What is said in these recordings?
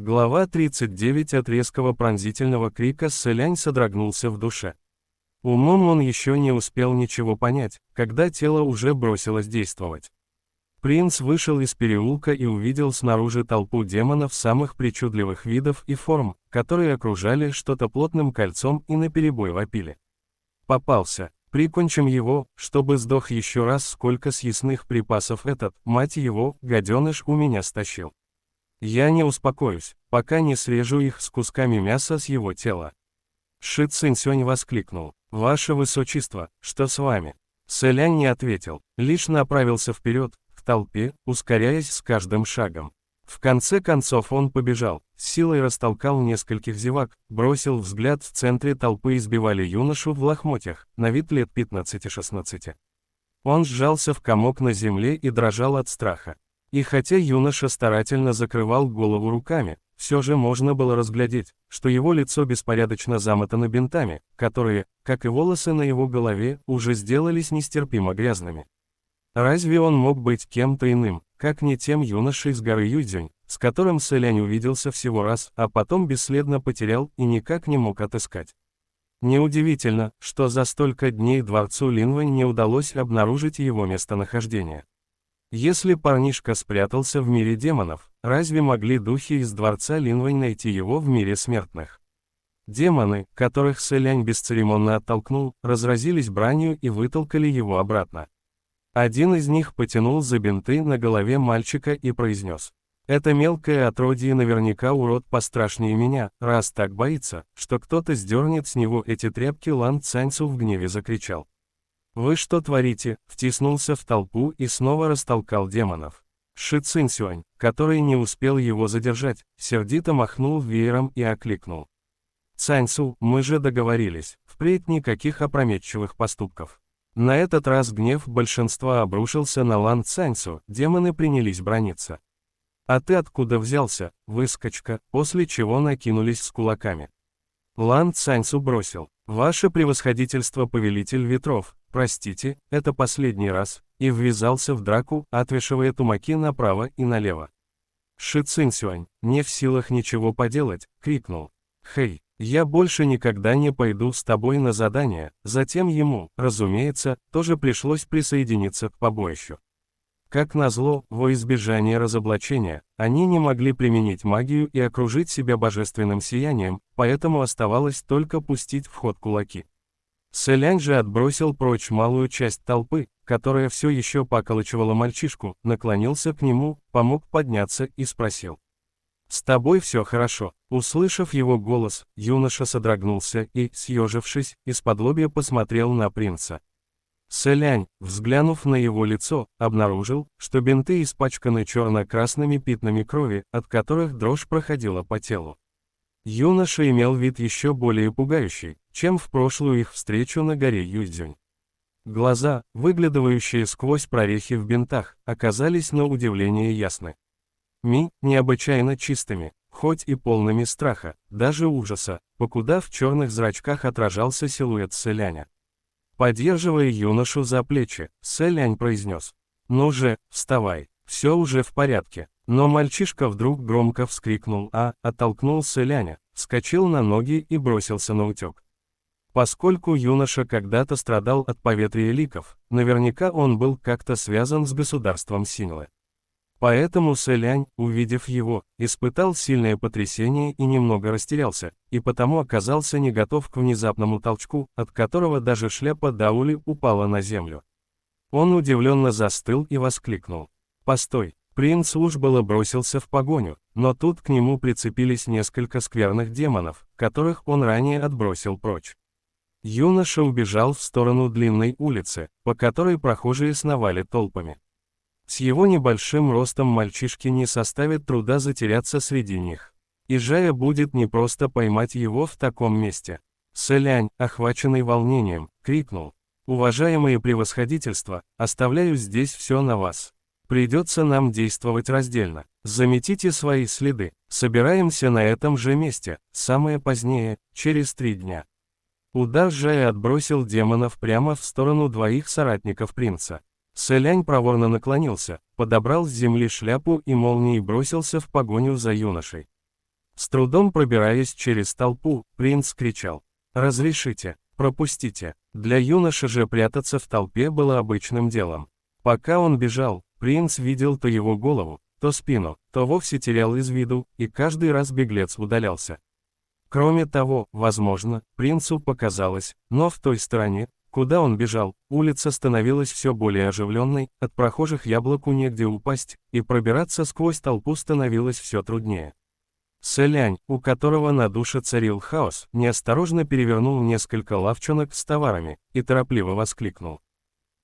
Глава 39. От резкого пронзительного крика Сэлянь содрогнулся в душе. Умом он еще не успел ничего понять, когда тело уже бросилось действовать. Принц вышел из переулка и увидел снаружи толпу демонов самых причудливых видов и форм, которые окружали что-то плотным кольцом и наперебой вопили. Попался. Прикончим его, чтобы сдох еще раз. Сколько съестных припасов этот, мать его, гаденыш у меня стащил. Я не успокоюсь, пока не срежу их с кусками мяса с его тела. Ши Цинсюань воскликнул: «Ваше Высочество, что с вами?» Сэлянь не ответил, лишь направился вперед, к толпе, ускоряясь с каждым шагом. В конце концов он побежал, с силой растолкал нескольких зевак, бросил взгляд в центре толпы. Избивали юношу в лохмотьях, на вид лет 15-16. Он сжался в комок на земле и дрожал от страха. И хотя юноша старательно закрывал голову руками, все же можно было разглядеть, что его лицо беспорядочно замотано бинтами, которые, как и волосы на его голове, уже сделались нестерпимо грязными. Разве он мог быть кем-то иным, как не тем юношей с горы Юйцзюнь, с которым Сэлянь увиделся всего раз, а потом бесследно потерял и никак не мог отыскать? Неудивительно, что за столько дней дворцу Линвэнь не удалось обнаружить его местонахождение. Если парнишка спрятался в мире демонов, разве могли духи из дворца Линвэнь найти его в мире смертных? Демоны, которых Сэлянь бесцеремонно оттолкнул, разразились бранью и вытолкали его обратно. Один из них потянул за бинты на голове мальчика и произнес: «Это мелкое отродье наверняка урод пострашнее меня, раз так боится, что кто-то сдернет с него эти тряпки». Лан Цаньцу в гневе закричал: «Вы что творите?» Втиснулся в толпу и снова растолкал демонов. Ши Цинсюань, который не успел его задержать, сердито махнул веером и окликнул: «Цаньцу, мы же договорились, впредь никаких опрометчивых поступков». На этот раз гнев большинства обрушился на Лан Цаньцу, демоны принялись браниться. «А ты откуда взялся, выскочка?» После чего накинулись с кулаками. Лан Цаньцу бросил: «Ваше превосходительство, повелитель ветров, простите, это последний раз», и ввязался в драку, отвешивая тумаки направо и налево. Ши Цинсюань, не в силах ничего поделать, крикнул: «Хэй, я больше никогда не пойду с тобой на задание». Затем ему, разумеется, тоже пришлось присоединиться к побоищу. Как назло, во избежание разоблачения, они не могли применить магию и окружить себя божественным сиянием, поэтому оставалось только пустить в ход кулаки. Сэлянь же отбросил прочь малую часть толпы, которая все еще поколачивала мальчишку, наклонился к нему, помог подняться и спросил: «С тобой все хорошо?» Услышав его голос, юноша содрогнулся и, съежившись, исподлобья посмотрел на принца. Сэлянь, взглянув на его лицо, обнаружил, что бинты испачканы черно-красными пятнами крови, от которых дрожь проходила по телу. Юноша имел вид еще более пугающий, чем в прошлую их встречу на горе Юйцзюнь. Глаза, выглядывающие сквозь прорехи в бинтах, оказались на удивление ясны. Необычайно чистыми, хоть и полными страха, даже ужаса, покуда в черных зрачках отражался силуэт Сэляня. Поддерживая юношу за плечи, Сэлянь произнес: «Ну же, вставай, все уже в порядке». Но мальчишка вдруг громко вскрикнул, оттолкнул Сэляня, вскочил на ноги и бросился наутек. Поскольку юноша когда-то страдал от поветрия ликов, наверняка он был как-то связан с государством Синьлэ. Поэтому Сэлянь, увидев его, испытал сильное потрясение и немного растерялся, и потому оказался не готов к внезапному толчку, от которого даже шляпа Даули упала на землю. Он удивленно застыл и воскликнул: «Постой!» Принц уж было бросился в погоню, но тут к нему прицепились несколько скверных демонов, которых он ранее отбросил прочь. Юноша убежал в сторону длинной улицы, по которой прохожие сновали толпами. С его небольшим ростом мальчишке не составит труда затеряться среди них. И Жая будет непросто поймать его в таком месте. Сэлянь, охваченный волнением, крикнул: «Уважаемые превосходительства, оставляю здесь все на вас. Придется нам действовать раздельно. Заметите свои следы. Собираемся на этом же месте, самое позднее, через 3 дня». Удар Жая отбросил демонов прямо в сторону двоих соратников принца. Сэлянь проворно наклонился, подобрал с земли шляпу и молнией бросился в погоню за юношей. С трудом пробираясь через толпу, принц кричал: «Разрешите, пропустите». Для юноши же прятаться в толпе было обычным делом. Пока он бежал, принц видел то его голову, то спину, то вовсе терял из виду, и каждый раз беглец удалялся. Кроме того, возможно, принцу показалось, но в той стороне, куда он бежал, улица становилась все более оживленной, от прохожих яблоку негде упасть, и пробираться сквозь толпу становилось все труднее. Сэлянь, у которого на душе царил хаос, неосторожно перевернул несколько лавчонок с товарами и торопливо воскликнул: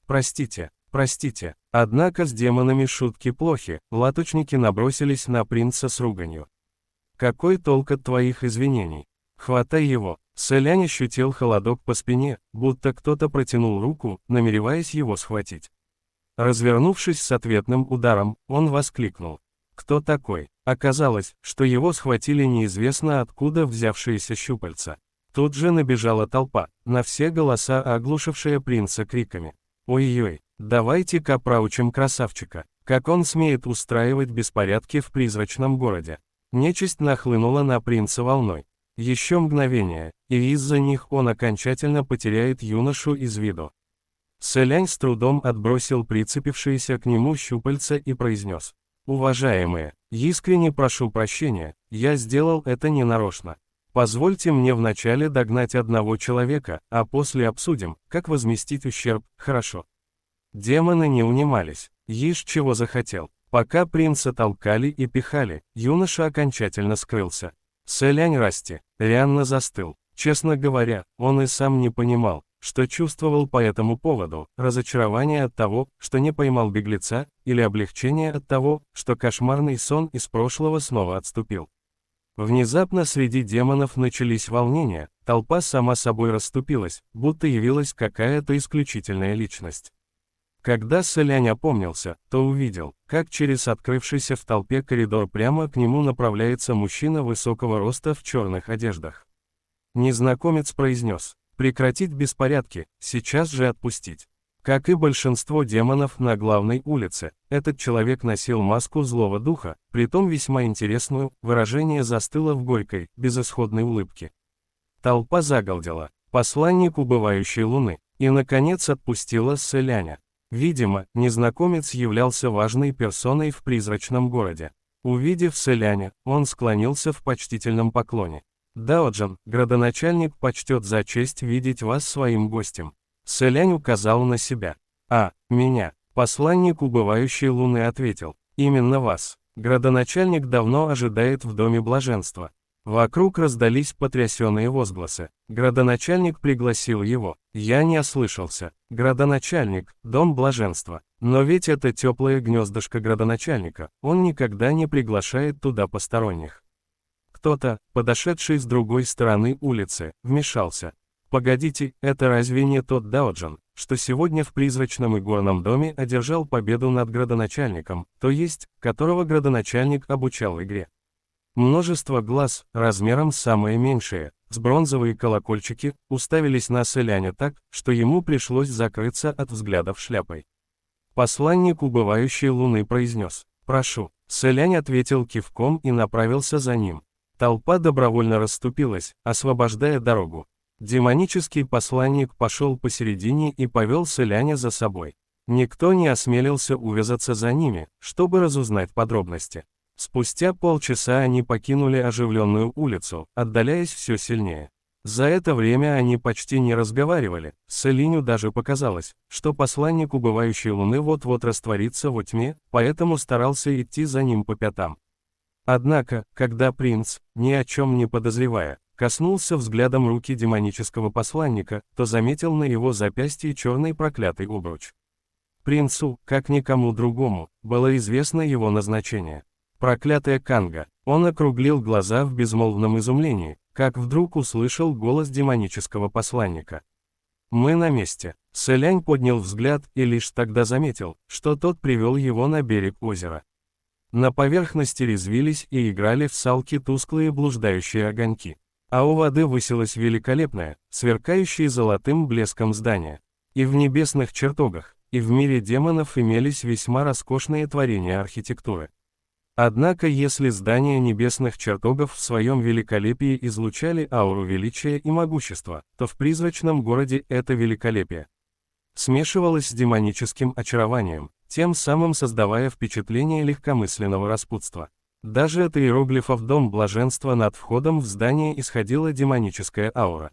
«Простите, простите». Однако с демонами шутки плохи, латочники набросились на принца с руганью. «Какой толк от твоих извинений? Хватай его!» Сэлянь ощутил холодок по спине, будто кто-то протянул руку, намереваясь его схватить. Развернувшись с ответным ударом, он воскликнул: «Кто такой?» Оказалось, что его схватили неизвестно откуда взявшиеся щупальца. Тут же набежала толпа, на все голоса оглушившая принца криками: «Ой-ой, давайте-ка проучим красавчика, как он смеет устраивать беспорядки в призрачном городе». Нечисть нахлынула на принца волной. Еще мгновение, и из-за них он окончательно потеряет юношу из виду. Сэлянь с трудом отбросил прицепившиеся к нему щупальца и произнес: «Уважаемые, искренне прошу прощения, я сделал это ненарочно. Позвольте мне вначале догнать одного человека, а после обсудим, как возместить ущерб, хорошо?» Демоны не унимались, ешь чего захотел. Пока принца толкали и пихали, юноша окончательно скрылся. Сэлянь Расти реально застыл. Честно говоря, он и сам не понимал, что чувствовал по этому поводу: разочарование от того, что не поймал беглеца, или облегчение от того, что кошмарный сон из прошлого снова отступил. Внезапно среди демонов начались волнения, толпа сама собой расступилась, будто явилась какая-то исключительная личность. Когда Сэлянь опомнился, то увидел, как через открывшийся в толпе коридор прямо к нему направляется мужчина высокого роста в черных одеждах. Незнакомец произнес: «Прекратить беспорядки, сейчас же отпустить». Как и большинство демонов на главной улице, этот человек носил маску злого духа, притом весьма интересную, выражение застыло в горькой, безысходной улыбке. Толпа загалдела, посланник убывающей луны, и наконец отпустила Сэляня. Видимо, незнакомец являлся важной персоной в призрачном городе. Увидев Сэляня, он склонился в почтительном поклоне. «Даоджан, градоначальник почтет за честь видеть вас своим гостем». Сэлянь указал на себя. «А, меня». Посланник убывающей луны ответил: «Именно вас. Градоначальник давно ожидает в доме блаженства». Вокруг раздались потрясенные возгласы. Градоначальник пригласил его. Я не ослышался. Градоначальник, дом блаженства. Но ведь это теплое гнездышко градоначальника, он никогда не приглашает туда посторонних. Кто-то, подошедший с другой стороны улицы, вмешался. «Погодите, это разве не тот Даоджан, что сегодня в призрачном и горном доме одержал победу над градоначальником, то есть, которого градоначальник обучал игре?» Множество глаз, размером самые меньшие, с бронзовые колокольчики, уставились на Сэляня так, что ему пришлось закрыться от взглядов шляпой. Посланник убывающей луны произнес: «Прошу». Сэлянь ответил кивком и направился за ним. Толпа добровольно расступилась, освобождая дорогу. Демонический посланник пошел посередине и повел Сэляня за собой. Никто не осмелился увязаться за ними, чтобы разузнать подробности. Спустя полчаса они покинули оживленную улицу, отдаляясь все сильнее. За это время они почти не разговаривали, Сэлиню даже показалось, что посланник убывающей луны вот-вот растворится во тьме, поэтому старался идти за ним по пятам. Однако, когда принц, ни о чем не подозревая, коснулся взглядом руки демонического посланника, то заметил на его запястье черный проклятый обруч. Принцу, как никому другому, было известно его назначение. Проклятая Канга. Он округлил глаза в безмолвном изумлении, как вдруг услышал голос демонического посланника. «Мы на месте». Сэлянь поднял взгляд и лишь тогда заметил, что тот привел его на берег озера. На поверхности резвились и играли в салки тусклые блуждающие огоньки. А у воды высилось великолепное, сверкающее золотым блеском здание. И в небесных чертогах, и в мире демонов имелись весьма роскошные творения архитектуры. Однако если здания небесных чертогов в своем великолепии излучали ауру величия и могущества, то в призрачном городе это великолепие смешивалось с демоническим очарованием, тем самым создавая впечатление легкомысленного распутства. Даже от иероглифов «Дом блаженства» над входом в здание исходила демоническая аура.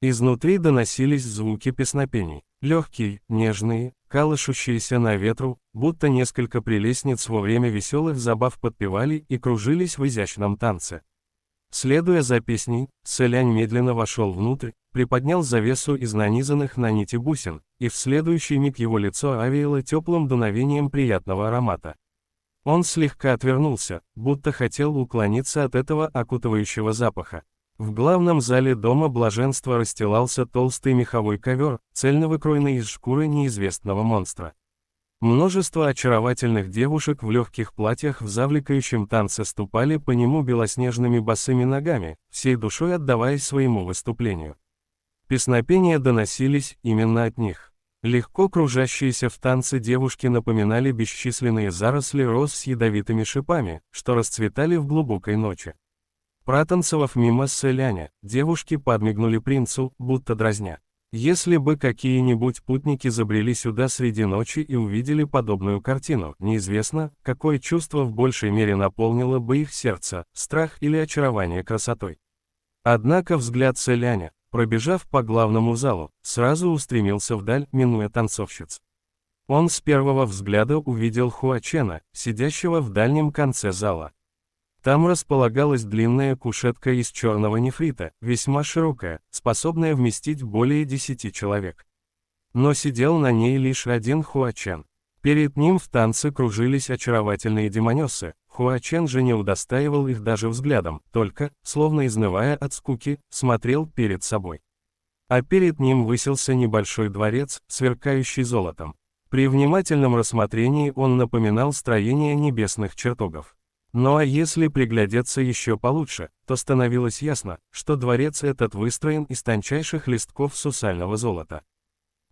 Изнутри доносились звуки песнопений, легкие, нежные, колышущиеся на ветру, будто несколько прелестниц во время веселых забав подпевали и кружились в изящном танце. Следуя за песней, Сэлянь медленно вошел внутрь, приподнял завесу из нанизанных на нити бусин, и в следующий миг его лицо овеяло теплым дуновением приятного аромата. Он слегка отвернулся, будто хотел уклониться от этого окутывающего запаха. В главном зале Дома блаженства расстилался толстый меховой ковер, цельно выкроенный из шкуры неизвестного монстра. Множество очаровательных девушек в легких платьях в завлекающем танце ступали по нему белоснежными босыми ногами, всей душой отдаваясь своему выступлению. Песнопения доносились именно от них. Легко кружащиеся в танце девушки напоминали бесчисленные заросли роз с ядовитыми шипами, что расцветали в глубокой ночи. Протанцевав мимо Сэляня, девушки подмигнули принцу, будто дразня. Если бы какие-нибудь путники забрели сюда среди ночи и увидели подобную картину, неизвестно, какое чувство в большей мере наполнило бы их сердце, страх или очарование красотой. Однако взгляд Сэляня, пробежав по главному залу, сразу устремился вдаль, минуя танцовщиц. Он с первого взгляда увидел Хуачена, сидящего в дальнем конце зала. Там располагалась длинная кушетка из черного нефрита, весьма широкая, способная вместить более 10 человек. Но сидел на ней лишь один Хуачен. Перед ним в танце кружились очаровательные демонессы, Хуачен же не удостаивал их даже взглядом, только, словно изнывая от скуки, смотрел перед собой. А перед ним высился небольшой дворец, сверкающий золотом. При внимательном рассмотрении он напоминал строение небесных чертогов. Ну а если приглядеться еще получше, то становилось ясно, что дворец этот выстроен из тончайших листков сусального золота.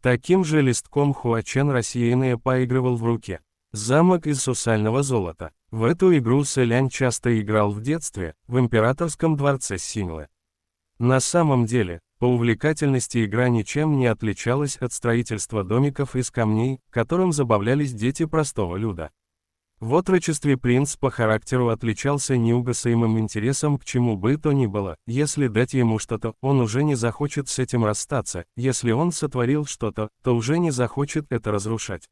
Таким же листком Хуачен рассеянно поигрывал в руке. Замок из сусального золота. В эту игру Сэлянь часто играл в детстве, в императорском дворце Синьлэ. На самом деле, по увлекательности игра ничем не отличалась от строительства домиков из камней, которым забавлялись дети простого люда. В отрочестве принц по характеру отличался неугасаемым интересом к чему бы то ни было. Если дать ему что-то, он уже не захочет с этим расстаться, если он сотворил что-то, то уже не захочет это разрушать.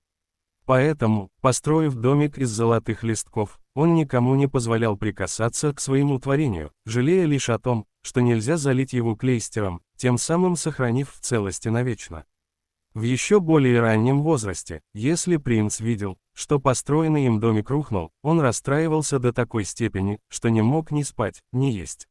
Поэтому, построив домик из золотых листков, он никому не позволял прикасаться к своему творению, жалея лишь о том, что нельзя залить его клейстером, тем самым сохранив в целости навечно. В еще более раннем возрасте, если принц видел, что построенный им домик рухнул, он расстраивался до такой степени, что не мог ни спать, ни есть.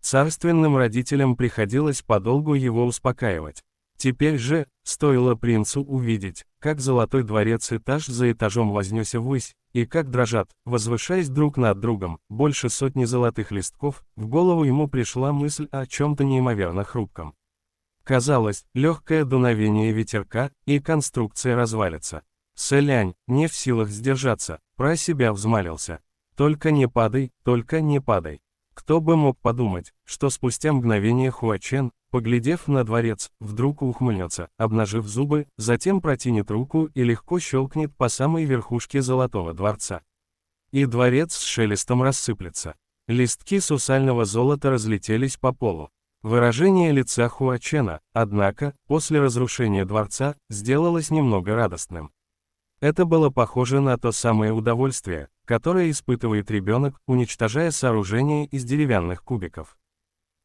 Царственным родителям приходилось подолгу его успокаивать. Теперь же, стоило принцу увидеть, как золотой дворец этаж за этажом вознесся ввысь, и как дрожат, возвышаясь друг над другом, больше сотни золотых листков, в голову ему пришла мысль о чем-то неимоверно хрупком. Казалось, легкое дуновение ветерка, и конструкция развалится. Сэлянь, не в силах сдержаться, про себя взмолился. «Только не падай, только не падай». Кто бы мог подумать, что спустя мгновение Хуачен, поглядев на дворец, вдруг ухмыльнется, обнажив зубы, затем протянет руку и легко щелкнет по самой верхушке золотого дворца. И дворец с шелестом рассыплется. Листки сусального золота разлетелись по полу. Выражение лица Хуачена, однако, после разрушения дворца, сделалось немного радостным. Это было похоже на то самое удовольствие, которое испытывает ребенок, уничтожая сооружение из деревянных кубиков.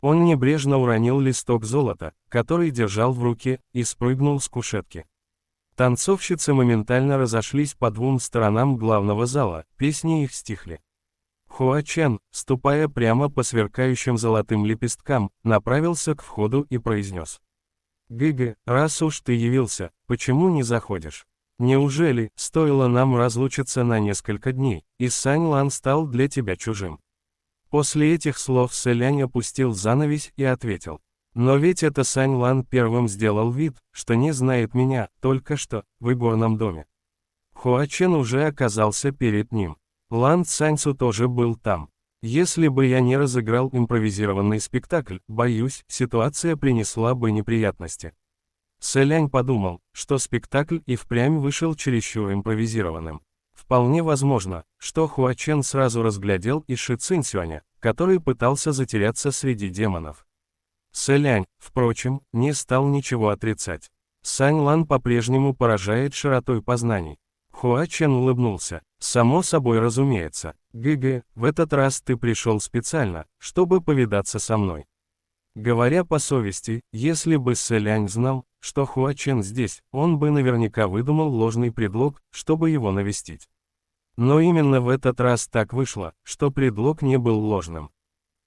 Он небрежно уронил листок золота, который держал в руке, и спрыгнул с кушетки. Танцовщицы моментально разошлись по двум сторонам главного зала, песни их стихли. Хуачен, ступая прямо по сверкающим золотым лепесткам, направился к входу и произнес: «Гыгэ, раз уж ты явился, почему не заходишь? Неужели, стоило нам разлучиться на несколько дней, и Сань Лан стал для тебя чужим?» После этих слов Сэлянь опустил занавесь и ответил: «Но ведь это Сань Лан первым сделал вид, что не знает меня, только что, в игорном доме». Хуачен уже оказался перед ним. Лан Цаньцу тоже был там. Если бы я не разыграл импровизированный спектакль, боюсь, ситуация принесла бы неприятности. Сэлянь подумал, что спектакль и впрямь вышел чересчур импровизированным. Вполне возможно, что Хуа Чен сразу разглядел и Ши Цинсюаня, который пытался затеряться среди демонов. Сэлянь, впрочем, не стал ничего отрицать. Сань Лан по-прежнему поражает широтой познаний. Хуа Чен улыбнулся. «Само собой разумеется. ГГ, в этот раз ты пришел специально, чтобы повидаться со мной». Говоря по совести, если бы Сэлянь знал, что Хуа Чен здесь, он бы наверняка выдумал ложный предлог, чтобы его навестить. Но именно в этот раз так вышло, что предлог не был ложным.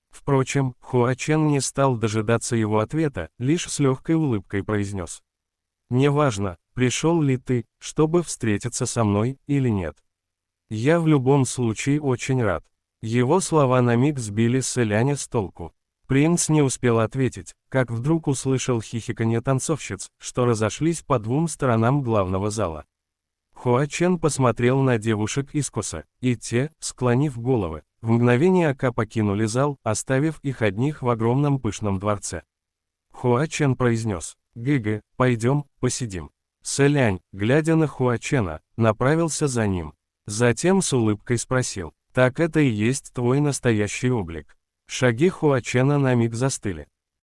Впрочем, Хуа Чен не стал дожидаться его ответа, лишь с легкой улыбкой произнес. «Неважно, пришел ли ты, чтобы встретиться со мной, или нет. Я в любом случае очень рад». Его слова на миг сбили Сэляня с толку. Принц не успел ответить, как вдруг услышал хихиканье танцовщиц, что разошлись по двум сторонам главного зала. Хуа Чен посмотрел на девушек искоса, и те, склонив головы, в мгновение ока покинули зал, оставив их одних в огромном пышном дворце. Хуа Чен произнес: «Гыгэ, пойдем, посидим». Сэлянь, глядя на Хуа Чена, направился за ним. Затем с улыбкой спросил: «Так это и есть твой настоящий облик?» Шаги Хуа Чена на миг застыли.